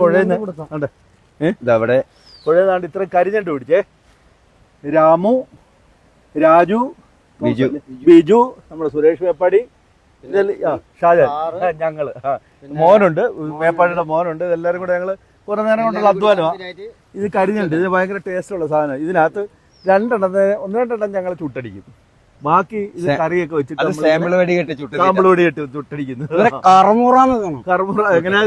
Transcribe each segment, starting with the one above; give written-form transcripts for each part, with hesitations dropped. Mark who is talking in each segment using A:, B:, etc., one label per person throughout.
A: പുഴയുണ്ട് ഇതവിടെ പുഴയതാണ്ട് ഇത്രയും കരിഞ്ഞിട്ട് പിടിച്ചേ. രാമു, രാജു, ബിജു, നമ്മുടെ സുരേഷ് മേപ്പാടി, ഷാജാൻ, ഞങ്ങള് മോനുണ്ട്, മേപ്പാടിയുടെ മോനുണ്ട്. ഇതെല്ലാരും കൂടെ ഞങ്ങള് കുറെ നേരം കൊണ്ടുള്ള അധ്വാനമാണ്. ഇത് കരിഞ്ഞിട്ട് ഇത് ഭയങ്കര ടേസ്റ്റുള്ള സാധനം. ഇതിനകത്ത് ഒന്ന് രണ്ടെണ്ണം ഞങ്ങൾ ചുട്ടടിക്കും. ബാക്കി ഇത് കറിയൊക്കെ വെച്ചിട്ട് സാമ്പിൾ വെടിയിട്ട് ചുട്ടടിക്കുന്നത്. എങ്ങനെയാ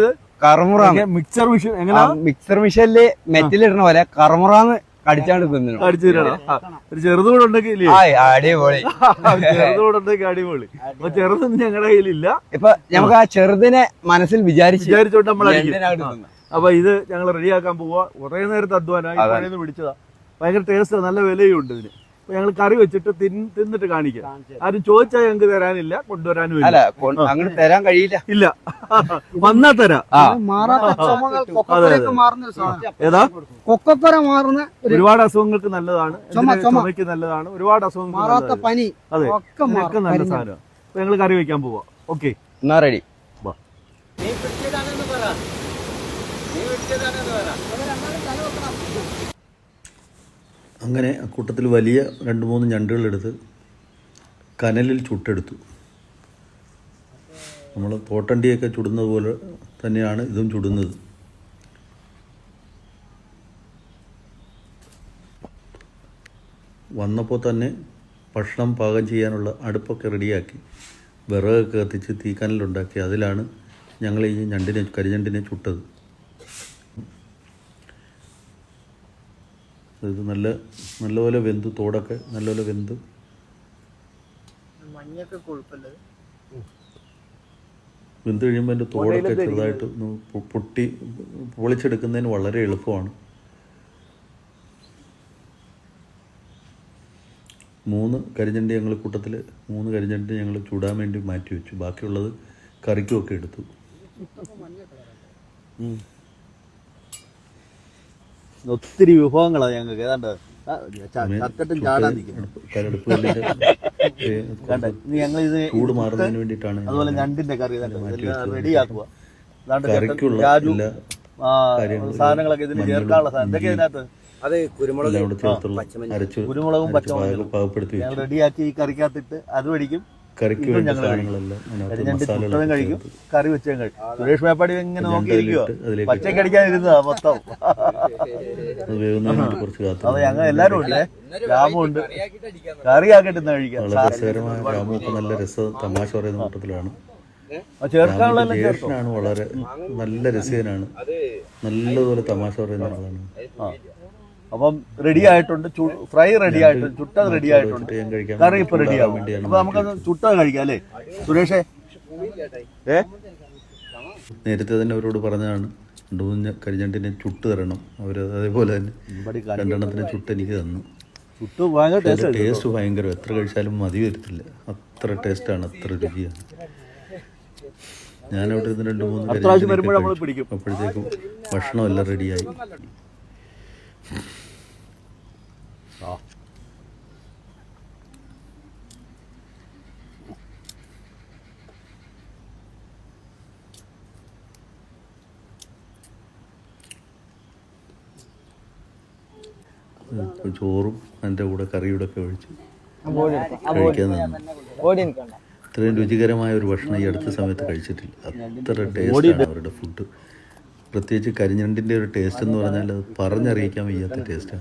A: മിക്സർ മെഷീൻ? എങ്ങനെയാ
B: മിക്സർ മെഷീനില് മെറ്റിലിടണ പോലെ കറമുറാന്ന് കടിച്ചാണ്ട്
A: കടിച്ചിടണം. ഒരു ചെറുതുകൂടെ ഉണ്ടെങ്കിൽ
B: അടിപൊളി.
A: ചെറുതുകൂടെ ഉണ്ടെങ്കിൽ അടിപൊളി. അപ്പൊ ചെറുതൊന്നും ഞങ്ങളുടെ കയ്യിലില്ല.
B: ഇപ്പൊ നമുക്ക് ആ ചെറുതിനെ മനസ്സിൽ
A: വിചാരിച്ചോണ്ട് നമ്മൾ അടിക്കും. അപ്പൊ ഇത് ഞങ്ങൾ റെഡിയാക്കാൻ പോവാ. കുറെ നേരത്തെ അധ്വാനം പിടിച്ചതാ. ഭയങ്കര ടേസ്റ്റ്, നല്ല വിലയും ഉണ്ട് ഇതിന്. അപ്പൊ ഞങ്ങൾ കറി വെച്ചിട്ട് തിന്നിട്ട് കാണിക്കാം. ആരും ചോദിച്ചാൽ ഞങ്ങൾക്ക് തരാനില്ല, കൊണ്ടുവരാനും
B: അങ്ങനെ തരാൻ കഴിയില്ല.
A: ഇല്ല, വന്നാ തരാം. ഏതാ
C: കൊക്കപ്പര മാറുന്ന
A: ഒരുപാട് അസുഖങ്ങൾക്ക് നല്ലതാണ്, ചുമയ്ക്ക് നല്ലതാണ്, ഒരുപാട് അസുഖങ്ങൾക്ക്
C: പനി
A: അതെ ഒക്കെ നല്ല സാധനമാണ്. അപ്പൊ ഞങ്ങൾ കറി വെക്കാൻ പോവാ. ഓക്കെ,
B: എന്നാ റെഡി.
D: അങ്ങനെ അക്കൂട്ടത്തിൽ വലിയ 2-3 ഞണ്ടുകളെടുത്ത് കനലിൽ ചുട്ടെടുത്തു. നമ്മൾ തോട്ടണ്ടിയൊക്കെ ചുടുന്നത് പോലെ തന്നെയാണ് ഇതും ചുടുന്നത്. വന്നപ്പോൾ തന്നെ ഭക്ഷണം പാകം ചെയ്യാനുള്ള അടുപ്പൊക്കെ റെഡിയാക്കി വിറകൊക്കെ കത്തിച്ച് തീക്കനലുണ്ടാക്കി അതിലാണ് ഞങ്ങൾ ഈ കരിഞ്ഞണ്ടിനെ ചുട്ടത്. ഇത് നല്ലപോലെ വെന്ത്, തോടൊക്കെ നല്ലപോലെ വെന്ത് വെന്ത് കഴിയുമ്പോൾ അതിൻ്റെ തോടൊക്കെ ചെറുതായിട്ട് പൊളിച്ചെടുക്കുന്നതിന് വളരെ എളുപ്പമാണ്. 3 കരിഞ്ഞണ്ടി ഞങ്ങൾ കൂട്ടത്തിൽ 3 കരിഞ്ഞണ്ടി ഞങ്ങൾ ചൂടാൻ വേണ്ടി മാറ്റി വെച്ചു. ബാക്കിയുള്ളത് കറിക്കുമൊക്കെ എടുത്തു.
A: ഒത്തിരി വിഭവങ്ങളാണ് ഞങ്ങൾക്ക്. ഏതാണ്ട് ചക്കട്ടും ചാടാൻ ഞങ്ങൾ ഇത്
D: ചൂട് മാറുന്നതിന് വേണ്ടിയിട്ടാണ്.
A: അതുപോലെ ഞണ്ടിന്റെ കറി റെഡിയാക്കുക.
D: രാജു
A: സാധനങ്ങളൊക്കെ ഇതിന് ചേർക്കാനുള്ള സാധനം എന്തൊക്കെ ഇതിനകത്ത്
D: കുരുമുളകും
A: പച്ചമുളകും ഞങ്ങൾ റെഡിയാക്കി ഈ കറിക്കകത്തിട്ട് അത് മേടിക്കും.
D: കറിക്ക്
A: കഴിക്കും, കറി വെച്ചും കഴിക്കും. സുരേഷ് മേപ്പാടി ഇങ്ങനെ നോക്കിയിരിക്കുവോ, പച്ചക്ക് അടിക്കാനിരുന്നതാ മൊത്തം. അത് ഞങ്ങൾ എല്ലാരും ഉണ്ടേ. രാമുണ്ട്, കറിയാക്കിട്ട് കഴിക്കാം.
D: രാമൊക്കെ നല്ല തമാശ പറയുന്ന കൂട്ടത്തിലാണ്.
A: ചേർക്കാനുള്ള
D: വളരെ നല്ല രസികനാണ്, നല്ലതുപോലെ തമാശ പറയുന്ന ആളാണ്.
A: അപ്പം റെഡി ആയിട്ടുണ്ട്, ഫ്രൈ റെഡി ആയിട്ടുണ്ട്, ചുട്ടത് റെഡി ആയിട്ടുണ്ട്, കറി ഇപ്പൊ റെഡി ആവും. അപ്പൊ നമുക്കത് ചുട്ടത് കഴിക്കാം അല്ലേ സുരേഷേ?
D: നേരത്തെ തന്നെ അവരോട് പറഞ്ഞതാണ് 2-3 കരിഞ്ഞണ്ടിനെ ചുട്ട് തരണം. അവർ അതേപോലെ തന്നെ 2 എണ്ണത്തിനെ ചുട്ട് എനിക്ക് തന്നു. ടേസ്റ്റ് ഭയങ്കര, എത്ര കഴിച്ചാലും മതി വരത്തില്ല. അത്ര ടേസ്റ്റാണ്, അത്ര രുചിയാണ്. ഞാനവിടെ ഇരുന്ന് 2-3 അപ്പോഴത്തേക്കും ഭക്ഷണം എല്ലാം റെഡിയായി. ചോറും അതിൻ്റെ കൂടെ കറിയുടെ ഒക്കെ ഒഴിച്ച് കഴിക്കാൻ തന്നെ. ഇത്രയും രുചികരമായ ഒരു ഭക്ഷണം ഈ അടുത്ത സമയത്ത് കഴിച്ചിട്ടില്ല. അത്ര ടേസ്റ്റാണ് അവരുടെ ഫുഡ്. പ്രത്യേകിച്ച് കരിഞ്ഞണ്ടിൻ്റെ ഒരു ടേസ്റ്റ് എന്ന് പറഞ്ഞാൽ അത് പറഞ്ഞറിയിക്കാൻ വയ്യാത്ത ടേസ്റ്റാണ്.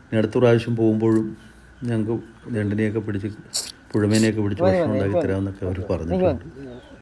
D: ഇനി അടുത്ത പ്രാവശ്യം പോകുമ്പോഴും ഞങ്ങൾക്ക് ഞണ്ടിനെയൊക്കെ പിടിച്ച് പുഴമേനെയൊക്കെ പിടിച്ച് ഭക്ഷണം ഉണ്ടാക്കി തരാമെന്നൊക്കെ അവർ പറഞ്ഞിട്ടുണ്ട്.